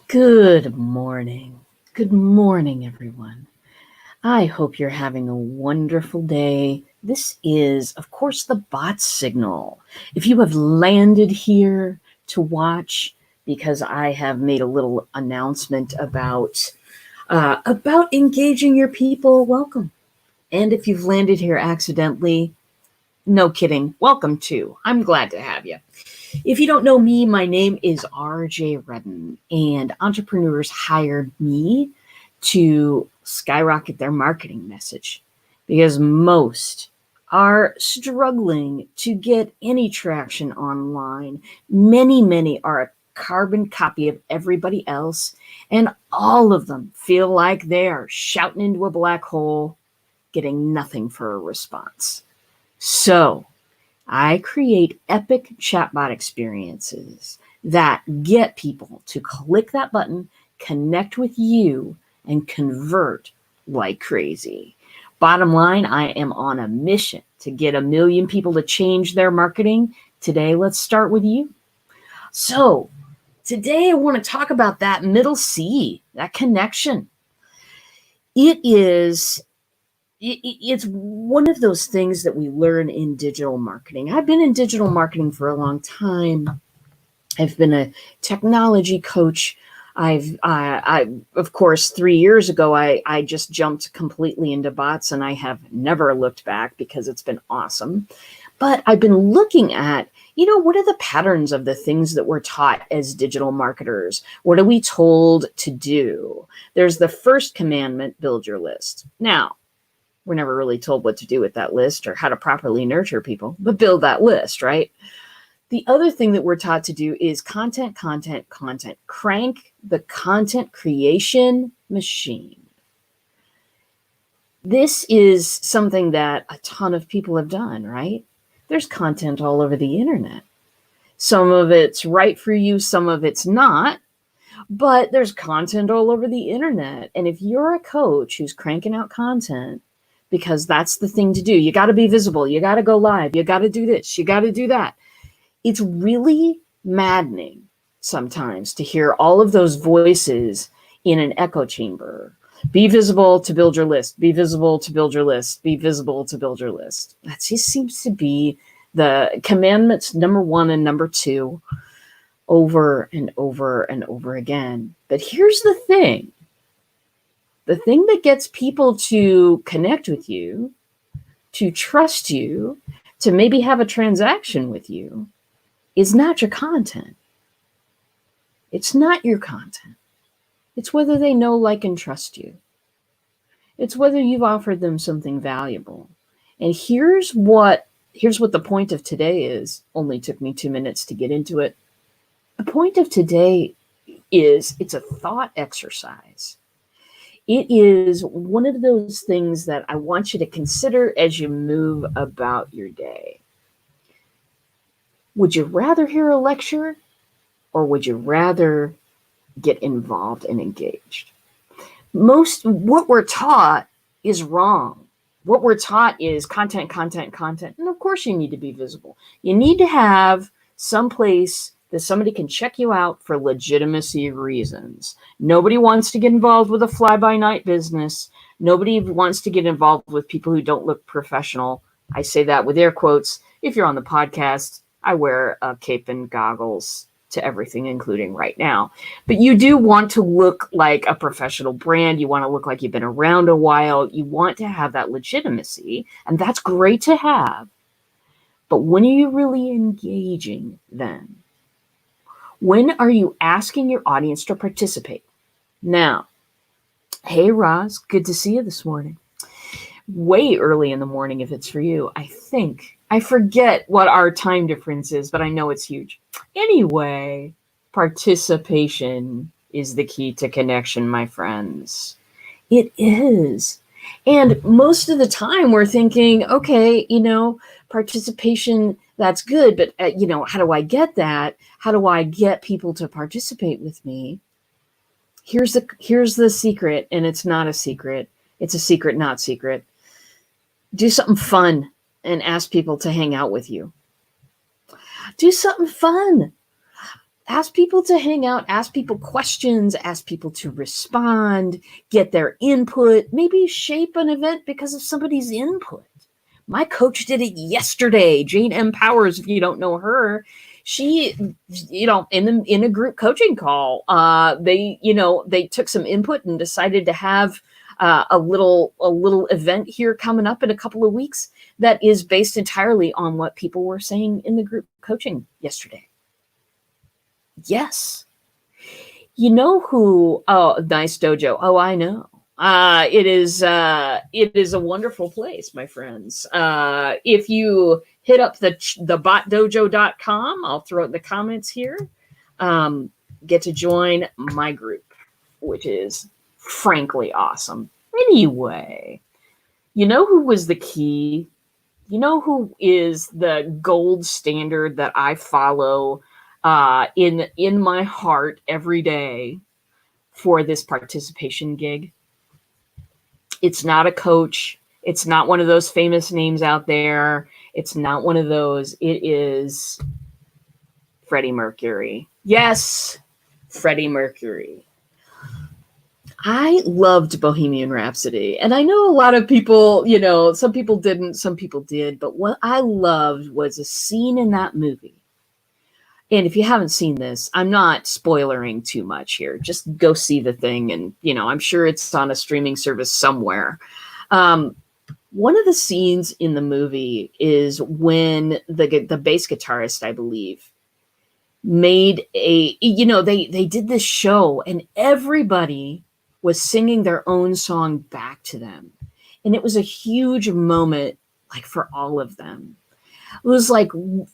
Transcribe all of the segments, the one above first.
Good morning. Good morning, everyone. I hope you're having a wonderful day. This is, of course, the bot signal. If you have landed here to watch, because I have made a little announcement about engaging your people, welcome. And if you've landed here accidentally, no kidding, welcome too. I'm glad to have you. If you don't know me, my name is RJ Redden, and entrepreneurs hired me to skyrocket their marketing message because most are struggling to get any traction online. Many are a carbon copy of everybody else, and all of them feel like they are shouting into a black hole, getting nothing for a response. So, I create epic chatbot experiences that get people to click that button, connect with you, and convert like crazy. Bottom line, I am on a mission to get 1 million people to change their marketing. Today, let's start with you. So, today I want to talk about that middle C, that connection. It's one of those things that we learn in digital marketing. I've been in digital marketing for a long time. I've been a technology coach. Of course, 3 years ago, I just jumped completely into bots, and I have never looked back because it's been awesome. But I've been looking at, what are the patterns of the things that we're taught as digital marketers? What are we told to do? There's the first commandment, build your list. Now, we're never really told what to do with that list or how to properly nurture people, but build that list, right? The other thing that we're taught to do is content. Crank the content creation machine. This is something that a ton of people have done, right? There's content all over the internet. Some of it's right for you, some of it's not. But there's content all over the internet. And if you're a coach who's cranking out content, because that's the thing to do. You got to be visible. You got to go live. You got to do this. You got to do that. It's really maddening sometimes to hear all of those voices in an echo chamber. Be visible to build your list. Be visible to build your list. Be visible to build your list. That just seems to be the commandments number 1 and number 2 over and over and over again. But here's the thing. The thing that gets people to connect with you, to trust you, to maybe have a transaction with you, is not your content. It's not your content. It's whether they know, like, and trust you. It's whether you've offered them something valuable. And here's what the point of today is. Only took me 2 minutes to get into it. The point of today is it's a thought exercise. It is one of those things that I want you to consider as you move about your day. Would you rather hear a lecture, or would you rather get involved and engaged? What we're taught is wrong. What we're taught is content. And of course you need to be visible. You need to have some place that somebody can check you out for legitimacy reasons. Nobody wants to get involved with a fly-by-night business. Nobody wants to get involved with people who don't look professional. I say that with air quotes. If you're on the podcast, I wear a cape and goggles to everything, including right now. But you do want to look like a professional brand. You want to look like you've been around a while. You want to have that legitimacy, and that's great to have. But when are you really engaging then? When are you asking your audience to participate? Now, hey, Roz, good to see you this morning. Way early in the morning if it's for you, I think. I forget what our time difference is, but I know it's huge. Anyway, participation is the key to connection, my friends. It is. And most of the time we're thinking, okay, participation, that's good, but how do I get that? How do I get people to participate with me? Here's the secret, and it's not a secret. It's a secret, not secret. Do something fun and ask people to hang out with you. Do something fun. ask people to hang out, ask people questions, ask people to respond, get their input, maybe shape an event because of somebody's input. My coach did it yesterday. Jane M. Powers, if you don't know her, she, in a group coaching call, they took some input and decided to have a little event here coming up in a couple of weeks that is based entirely on what people were saying in the group coaching yesterday. Yes. You know who? Oh, Nice Dojo. Oh, I know. It is a wonderful place, my friends. If you hit up the botdojo.com, I'll throw it in the comments here. Get to join my group, which is frankly awesome. Anyway, you know who was the key? You know who is the gold standard that I follow in my heart every day for this participation gig? It's not a coach. It's not one of those famous names out there. It's not one of those. It is Freddie Mercury. Yes, Freddie Mercury. I loved Bohemian Rhapsody. And I know a lot of people, some people didn't, some people did. But what I loved was a scene in that movie. And if you haven't seen this, I'm not spoilering too much here. Just go see the thing. And, I'm sure it's on a streaming service somewhere. One of the scenes in the movie is when the bass guitarist, I believe, made they did this show and everybody was singing their own song back to them. And it was a huge moment, like, for all of them. It was like,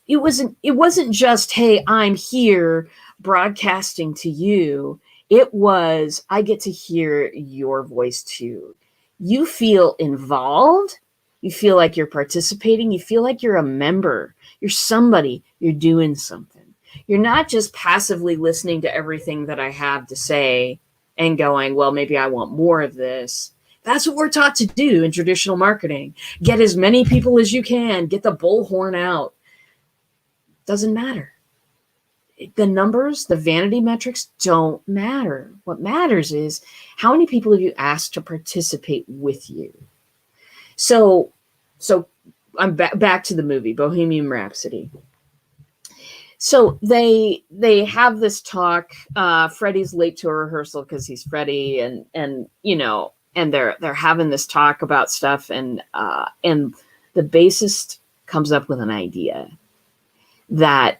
it wasn't just, hey, I'm here broadcasting to you. It was, I get to hear your voice too. You feel involved. You feel like you're participating. You feel like you're a member. You're somebody. You're doing something. You're not just passively listening to everything that I have to say and going, well, maybe I want more of this. That's what we're taught to do in traditional marketing. Get as many people as you can. Get the bullhorn out. Doesn't matter. The numbers, the vanity metrics don't matter. What matters is how many people have you asked to participate with you. So I'm back to the movie, Bohemian Rhapsody. So they have this talk. Freddie's late to a rehearsal because he's Freddie, and they're having this talk about stuff, and the bassist comes up with an idea that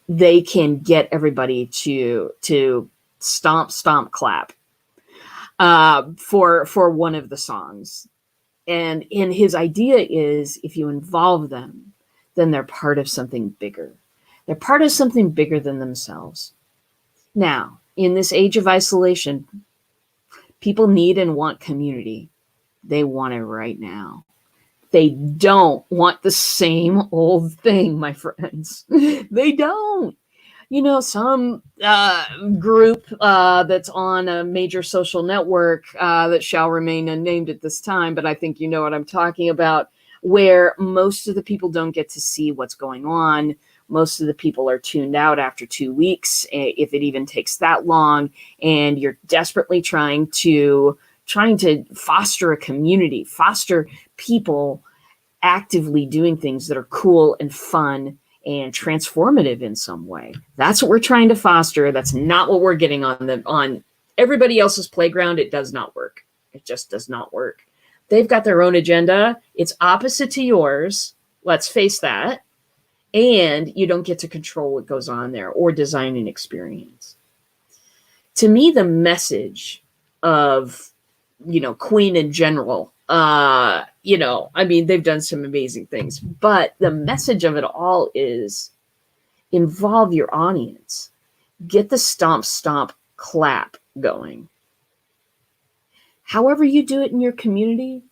they can get everybody to stomp clap for one of the songs. And his idea is, if you involve them, then they're part of something bigger. They're part of something bigger than themselves. Now, in this age of isolation, people need and want community. They want it right now. They don't want the same old thing, my friends. They don't. Some group that's on a major social network that shall remain unnamed at this time, but I think you know what I'm talking about, where most of the people don't get to see what's going on. Most of the people are tuned out after 2 weeks, if it even takes that long, and you're desperately trying to foster a community, foster people actively doing things that are cool and fun and transformative in some way. That's what we're trying to foster. That's not what we're getting on everybody else's playground. It does not work. It just does not work. They've got their own agenda. It's opposite to yours. Let's face that. And you don't get to control what goes on there or design an experience. To me, the message of, Queen in general, they've done some amazing things, but the message of it all is involve your audience. Get the stomp, clap going. However you do it in your community,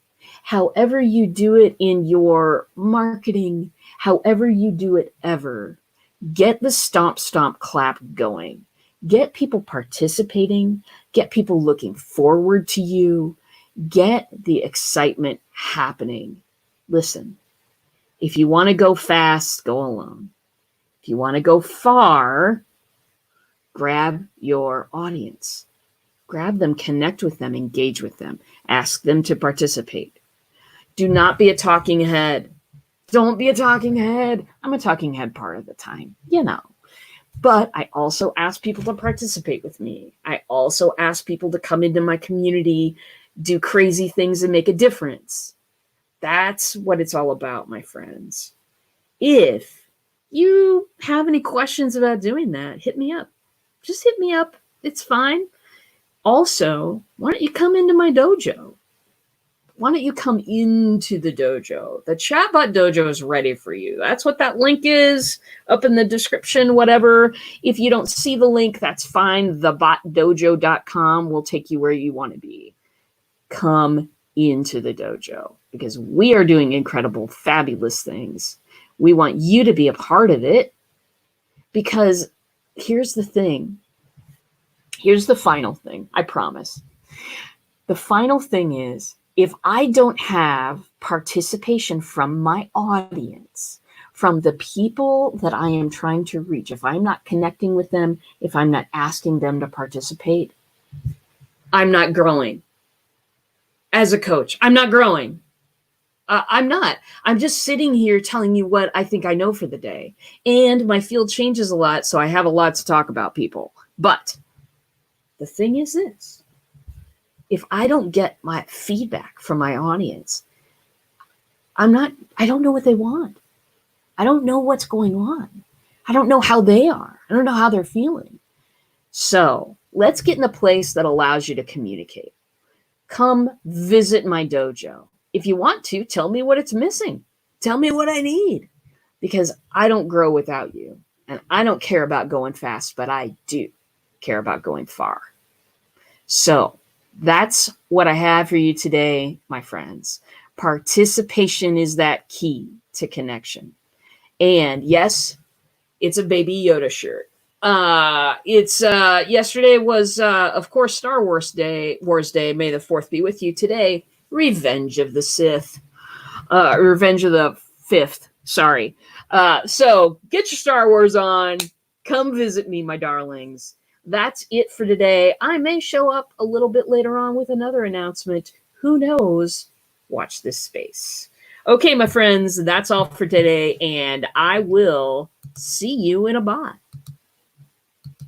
however you do it in your marketing, however you do it ever, get the stomp, clap going. Get people participating. Get people looking forward to you. Get the excitement happening. Listen, if you want to go fast, go alone. If you want to go far, grab your audience. Grab them, connect with them, engage with them. Ask them to participate. Do not be a talking head. Don't be a talking head. I'm a talking head part of the time, you know. But I also ask people to participate with me. I also ask people to come into my community, do crazy things and make a difference. That's what it's all about, my friends. If you have any questions about doing that, hit me up. Just hit me up. It's fine. Also, why don't you come into my dojo? Why don't you come into the dojo? The Chatbot Dojo is ready for you. That's what that link is up in the description, whatever. If you don't see the link, that's fine. Thebotdojo.com will take you where you want to be. Come into the dojo because we are doing incredible, fabulous things. We want you to be a part of it because here's the thing. Here's the final thing, I promise. The final thing is, if I don't have participation from my audience, from the people that I am trying to reach, if I'm not connecting with them, if I'm not asking them to participate, I'm not growing. As a coach, I'm not growing. I'm not. I'm just sitting here telling you what I think I know for the day. And my field changes a lot, so I have a lot to talk about, people. But the thing is this. If I don't get my feedback from my audience, I don't know what they want. I don't know what's going on. I don't know how they are. I don't know how they're feeling. So let's get in a place that allows you to communicate. Come visit my dojo. If you want to, tell me what it's missing. Tell me what I need because I don't grow without you. And I don't care about going fast, but I do care about going far. So that's what I have for you today, my friends. Participation is that key to connection. And yes, it's a Baby Yoda shirt. Yesterday was, of course, Star Wars Day. May the 4th be with you. Today, Revenge of the Sith. Revenge of the 5th. Sorry. So get your Star Wars on. Come visit me, my darlings. That's it for today. I may show up a little bit later on with another announcement. Who knows? Watch this space. Okay, my friends, that's all for today, and I will see you in a bot.